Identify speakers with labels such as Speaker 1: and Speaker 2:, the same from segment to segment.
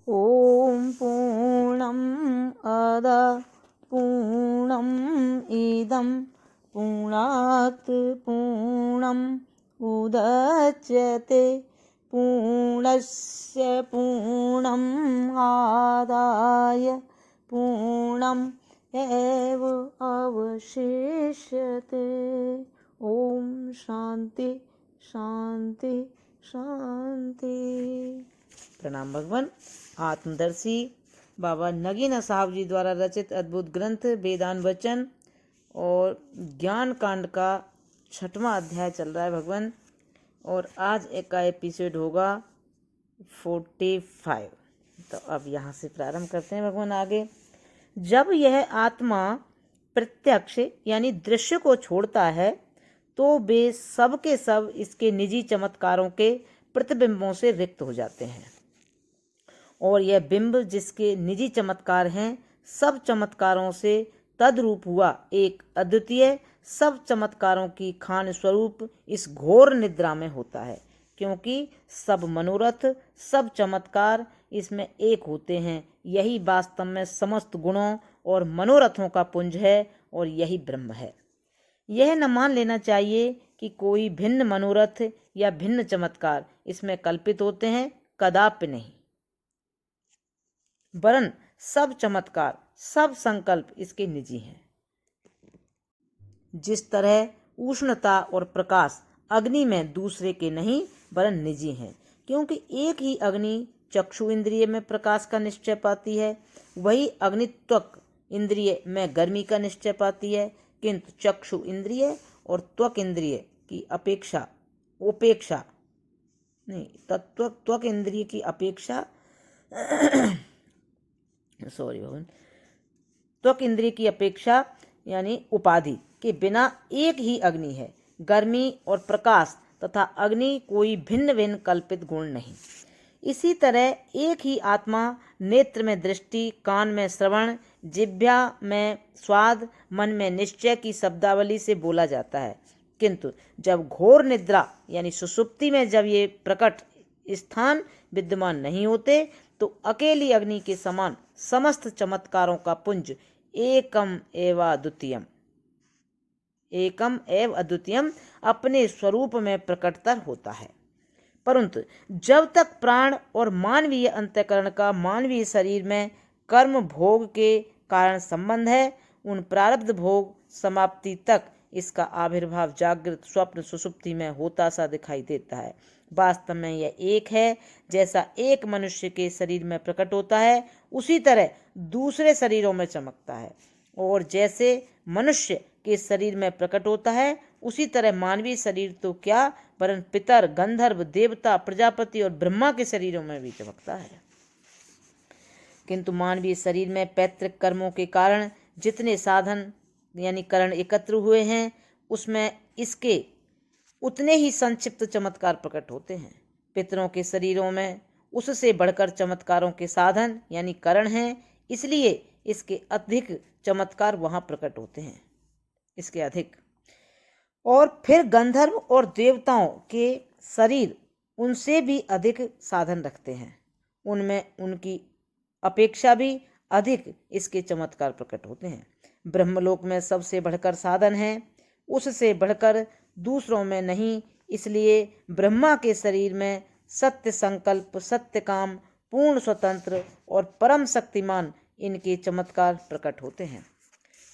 Speaker 1: ॐ पूर्णम् अद पूर्णम् इदं पूर्णात् पूर्णम् उदच्यते पूर्णस्य पूर्णम् आदाय पूर्णम् एव अवशिष्यते। ओम शांति शांति शांति। प्रणाम भगवान। आत्मदर्शी बाबा नगीना साहब जी द्वारा रचित अद्भुत ग्रंथ वेदांत वचन और ज्ञान कांड का 6वां अध्याय चल रहा है भगवान, और आज एक का एपिसोड होगा 45। तो अब यहाँ से प्रारंभ करते हैं भगवान आगे। जब यह आत्मा प्रत्यक्ष यानी दृश्य को छोड़ता है तो वे सब के सब इसके निजी चमत्कारों के प्रतिबिंबों से रिक्त हो जाते हैं, और यह बिंब जिसके निजी चमत्कार हैं सब चमत्कारों से तद्रूप हुआ एक अद्वितीय सब चमत्कारों की खान स्वरूप इस घोर निद्रा में होता है, क्योंकि सब मनोरथ सब चमत्कार इसमें एक होते हैं। यही वास्तव में समस्त गुणों और मनोरथों का पुंज है और यही ब्रह्म है। यह न मान लेना चाहिए कि कोई भिन्न मनोरथ या भिन्न चमत्कार इसमें कल्पित होते हैं, कदापि नहीं, वरन सब चमत्कार सब संकल्प इसके निजी हैं। जिस तरह उष्णता और प्रकाश अग्नि में दूसरे के नहीं वरन निजी हैं, क्योंकि एक ही अग्नि चक्षु इंद्रिय में प्रकाश का निश्चय पाती है, वही अग्नि त्वक इंद्रिय में गर्मी का निश्चय पाती है, किंतु चक्षु इंद्रिय और त्वक इंद्रिय की त्वक इंद्रिय की अपेक्षा त्वक इंद्रिय की अपेक्षा यानी उपाधि के बिना एक ही अग्नि है। गर्मी और प्रकाश तथा अग्नि कोई भिन्न भिन्न कल्पित गुण नहीं। इसी तरह एक ही आत्मा नेत्र में दृष्टि, कान में श्रवण, जिह्वा में स्वाद, मन में निश्चय की शब्दावली से बोला जाता है, किंतु जब घोर निद्रा यानी सुषुप्ति में जब ये प्रकट स्थान विद्यमान नहीं होते तो अकेली अग्नि के समान समस्त चमत्कारों का पुंज एकम एव अद्वितीयम अपने स्वरूप में प्रकटतर होता है। परंतु जब तक प्राण और मानवीय अंतःकरण का मानवीय शरीर में कर्म भोग के कारण संबंध है, उन प्रारब्ध भोग समाप्ति तक इसका आविर्भाव जागृत स्वप्न सुषुप्ति में होता सा दिखाई देता है। वास्तव में यह एक है। जैसा एक मनुष्य के शरीर में प्रकट होता है उसी तरह दूसरे शरीरों में चमकता है, और जैसे मनुष्य के शरीर में प्रकट होता है उसी तरह मानवीय शरीर तो क्या वरन पितर, गंधर्व, देवता, प्रजापति और ब्रह्मा के शरीरों में भी चमकता है। किंतु मानवीय शरीर में पैतृक कर्मों के कारण जितने साधन यानी करण एकत्र हुए हैं उसमें इसके उतने ही संक्षिप्त चमत्कार प्रकट होते हैं। पितरों के शरीरों में उससे बढ़कर चमत्कारों के साधन यानी करण हैं, इसलिए इसके अधिक चमत्कार वहां प्रकट होते हैं, इसके अधिक। और फिर गंधर्व और देवताओं के शरीर उनसे भी अधिक साधन रखते हैं, उनमें उनकी अपेक्षा भी अधिक इसके चमत्कार प्रकट होते हैं। ब्रह्मलोक में सबसे बढ़कर साधन है, उससे बढ़कर दूसरों में नहीं, इसलिए ब्रह्मा के शरीर में सत्य संकल्प, सत्य काम, पूर्ण स्वतंत्र और परम शक्तिमान इनके चमत्कार प्रकट होते हैं।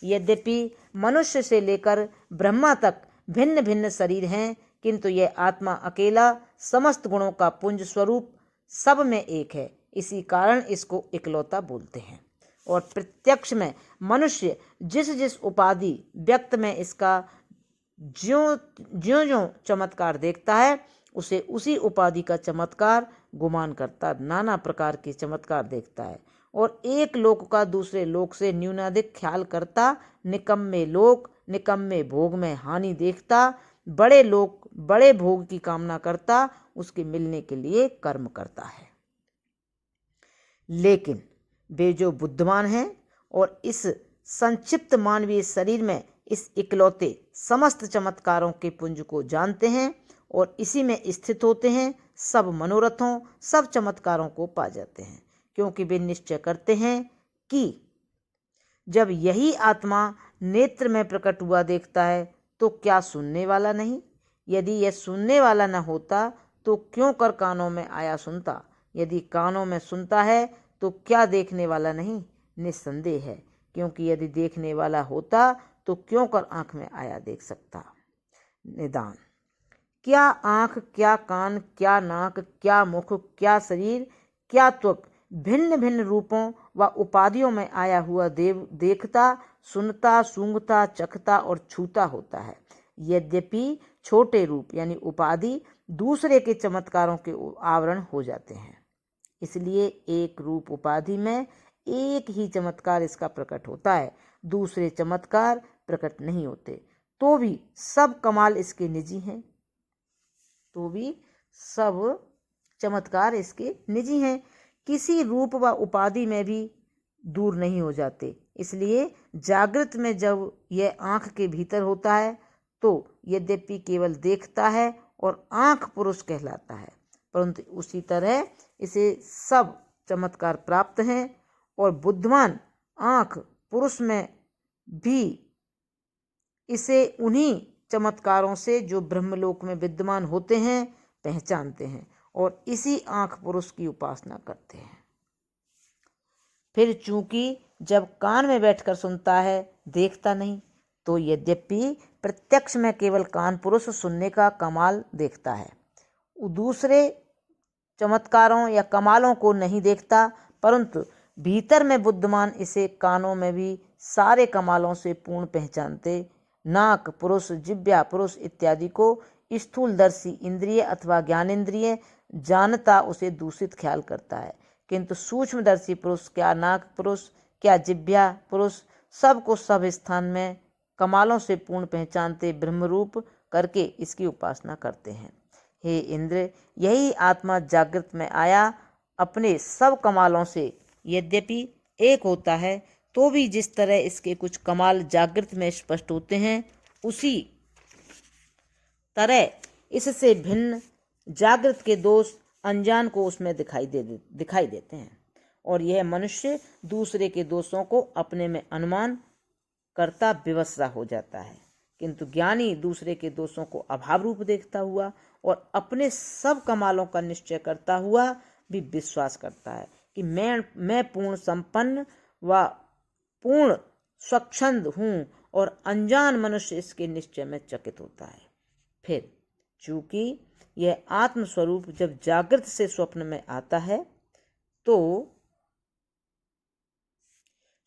Speaker 1: यद्यपि मनुष्य से लेकर ब्रह्मा तक भिन्न भिन्न शरीर हैं, किंतु यह आत्मा अकेला समस्त गुणों का पुंज स्वरूप सब में एक है। इसी कारण इसको इकलौता बोलते हैं। और प्रत्यक्ष में मनुष्य जिस जिस उपाधि व्यक्त में इसका ज्यों चमत्कार देखता है उसे उसी उपाधि का चमत्कार गुमान करता नाना प्रकार के चमत्कार देखता है, और एक लोक का दूसरे लोक से न्यूनाधिक ख्याल करता, निकम्मे लोक निकम्मे भोग में हानि देखता, बड़े लोक बड़े भोग की कामना करता, उसके मिलने के लिए कर्म करता है। लेकिन वे जो बुद्धिमान हैं और इस संक्षिप्त मानवीय शरीर में इस इकलौते समस्त चमत्कारों के पुंज को जानते हैं और इसी में स्थित होते हैं, सब मनोरथों सब चमत्कारों को पा जाते हैं, क्योंकि वे निश्चय करते हैं कि जब यही आत्मा नेत्र में प्रकट हुआ देखता है तो क्या सुनने वाला नहीं? यदि यह सुनने वाला न होता तो क्यों कर कानों में आया सुनता? यदि कानों में सुनता है तो क्या देखने वाला नहीं? निस्संदेह है, क्योंकि यदि देखने वाला होता तो क्यों कर आंख में आया देख सकता? निदान: क्या आंख, क्या कान, क्या नाक, क्या मुख, क्या शरीर, क्या त्वक भिन्न भिन्न रूपों व उपाधियों में आया हुआ देव देखता, सुनता, सूंघता, चखता और छूता होता है। यद्यपि छोटे रूप यानी उपाधि दूसरे के चमत्कारों के आवरण हो जाते हैं, इसलिए एक रूप उपाधि में एक ही चमत्कार इसका प्रकट होता है, दूसरे चमत्कार प्रकट नहीं होते। तो भी सब कमाल इसके निजी हैं, तो भी सब चमत्कार इसके निजी हैं, किसी रूप व उपाधि में भी दूर नहीं हो जाते। इसलिए जागृत में जब यह आंख के भीतर होता है तो यद्यपि केवल देखता है और आंख पुरुष कहलाता है, परंतु उसी तरह इसे सब चमत्कार प्राप्त हैं और बुद्धिमान आंख पुरुष में भी इसे उन्हीं चमत्कारों से जो ब्रह्मलोक में विद्यमान होते हैं पहचानते हैं और इसी आंख पुरुष की उपासना करते हैं। फिर चूंकि जब कान में बैठकर सुनता है देखता नहीं, तो यद्यपि प्रत्यक्ष में केवल कान पुरुष सुनने का कमाल देखता है, दूसरे चमत्कारों या कमालों को नहीं देखता, परंतु भीतर में बुद्धिमान इसे कानों में भी सारे कमालों से पूर्ण पहचानते नाक पुरुष, जिह्वा पुरुष इत्यादि को स्थूलदर्शी इंद्रिय अथवा ज्ञानेंद्रिय जानता उसे दूषित ख्याल करता है, किंतु सूक्ष्मदर्शी पुरुष क्या नाक पुरुष, क्या जिह्वा पुरुष सबको सब स्थान में कमालों से पूर्ण पहचानते ब्रह्मरूप करके इसकी उपासना करते हैं। हे इंद्र, यही आत्मा जागृत में आया अपने सब कमालों से यद्यपि एक होता है, तो भी जिस तरह इसके कुछ कमाल जागृत में स्पष्ट होते हैं, उसी तरह इससे भिन्न जागृत के दोष अनजान को उसमें दिखाई देते हैं और यह मनुष्य दूसरे के दोषों को अपने में अनुमान करता विवश हो जाता है, किंतु ज्ञानी दूसरे के दोषों को अभाव रूप देखता हुआ और अपने सब कमालों का निश्चय करता हुआ भी विश्वास करता है कि मैं पूर्ण संपन्न व पूर्ण स्वच्छंद हूँ और अनजान मनुष्य इसके निश्चय में चकित होता है। फिर चूंकि यह आत्मस्वरूप जब जागृत से स्वप्न में आता है तो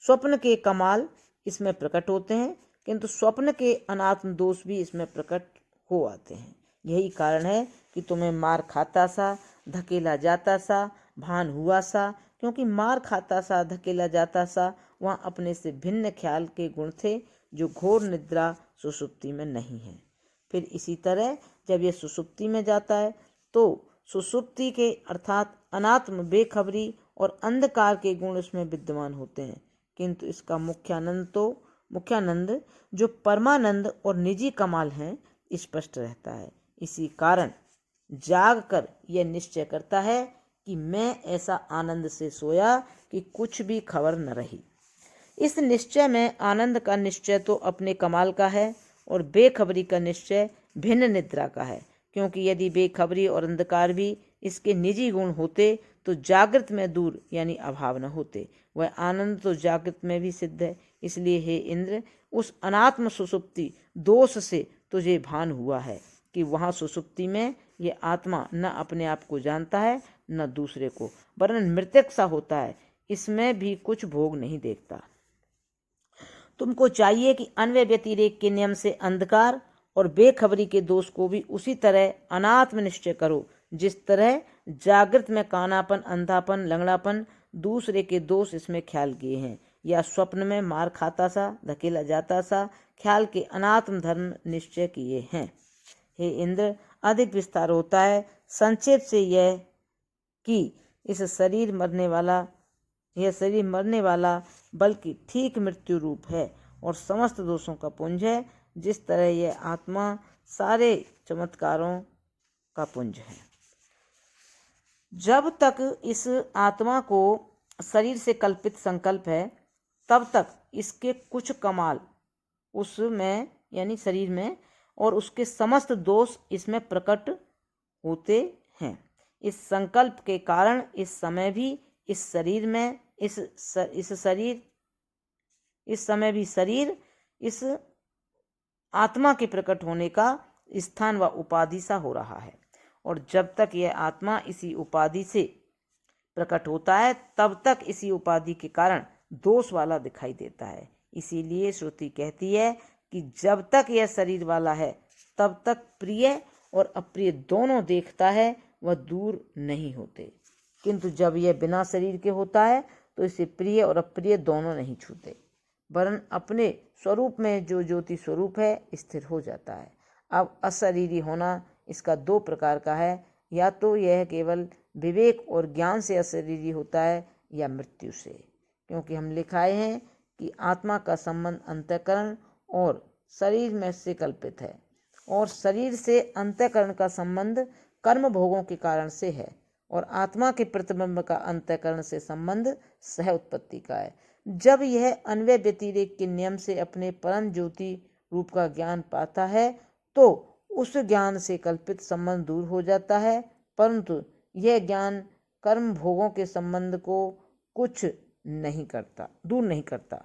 Speaker 1: स्वप्न के कमाल इसमें प्रकट होते हैं, किंतु स्वप्न के अनात्म दोष भी इसमें प्रकट हो आते हैं। यही कारण है कि तुम्हें मार खाता सा, धकेला जाता सा भान हुआ सा, क्योंकि मार खाता सा, धकेला जाता सा वहाँ अपने से भिन्न ख्याल के गुण थे जो घोर निद्रा सुषुप्ति में नहीं है। फिर इसी तरह जब यह सुषुप्ति में जाता है तो सुषुप्ति के अर्थात अनात्म बेखबरी और अंधकार के गुण उसमें विद्यमान होते हैं, किंतु इसका मुख्यानंद जो परमानंद और निजी कमाल हैं स्पष्ट रहता है। इसी कारण जाग कर यह निश्चय करता है कि मैं ऐसा आनंद से सोया कि कुछ भी खबर न रही। इस निश्चय में आनंद का निश्चय तो अपने कमाल का है और बेखबरी का निश्चय भिन्न निद्रा का है, क्योंकि यदि बेखबरी और अंधकार भी इसके निजी गुण होते तो जागृत में दूर यानी अभाव न होते। वह आनंद तो जागृत में भी सिद्ध है। इसलिए हे इंद्र, उस अनात्म सुषुप्ति दोष से तुझे भान हुआ है कि वहाँ सुषुप्ति में ये आत्मा न अपने आप को जानता है न दूसरे को, वरन मृतक सा होता है, इसमें भी कुछ भोग नहीं देखता। तुमको चाहिए कि अन्वय व्यतिरेक के नियम से अंधकार और बेखबरी के दोष को भी उसी तरह अनात्म निश्चय करो जिस तरह जागृत में कानापन, अंधापन, लंगड़ापन दूसरे के दोष इसमें ख्याल किए हैं, या स्वप्न में मार खाता सा, धकेला जाता सा ख्याल के अनात्म धर्म निश्चय किए हैं। हे इंद्र, अधिक विस्तार होता है। संक्षेप से यह कि यह शरीर मरने वाला बल्कि ठीक मृत्यु रूप है और समस्त दोषों का पुंज है, जिस तरह यह आत्मा सारे चमत्कारों का पुंज है। जब तक इस आत्मा को शरीर से कल्पित संकल्प है, तब तक इसके कुछ कमाल उसमें यानी शरीर में और उसके समस्त दोष इसमें प्रकट होते हैं। इस संकल्प के कारण इस समय भी इस शरीर में इस समय भी शरीर इस आत्मा के प्रकट होने का स्थान व उपाधि सा हो रहा है, और जब तक यह आत्मा इसी उपाधि से प्रकट होता है तब तक इसी उपाधि के कारण दोष वाला दिखाई देता है। इसीलिए श्रुति कहती है कि जब तक यह शरीर वाला है तब तक प्रिय और अप्रिय दोनों देखता है, वह दूर नहीं होते, किंतु जब यह बिना शरीर के होता है तो इसे प्रिय और अप्रिय दोनों नहीं छूते, वरन अपने स्वरूप में जो ज्योति स्वरूप है स्थिर हो जाता है। अब अशरीरी होना इसका दो प्रकार का है, या तो यह केवल विवेक और ज्ञान से अशरीरी होता है या मृत्यु से, क्योंकि हम लिखाए हैं कि आत्मा का संबंध अंतःकरण और शरीर में से कल्पित है, और शरीर से अंतःकरण का संबंध कर्म भोगों के कारण से है, और आत्मा के प्रतिबिंब का अंतःकरण से संबंध सह उत्पत्ति का है। जब यह अन्वय व्यतिरेक के नियम से अपने परम ज्योति रूप का ज्ञान पाता है तो उस ज्ञान से कल्पित संबंध दूर हो जाता है, परंतु यह ज्ञान कर्म भोगों के संबंध को कुछ दूर नहीं करता,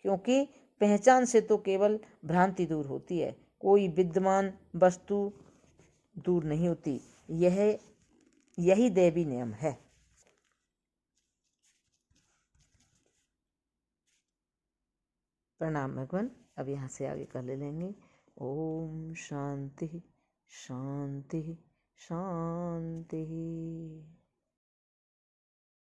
Speaker 1: क्योंकि पहचान से तो केवल भ्रांति दूर होती है, कोई विद्यमान वस्तु दूर नहीं होती। यही दैवी नियम है। प्रणाम भगवान। अब यहाँ से आगे कर ले लेंगे। ओम शांति शांति शांति।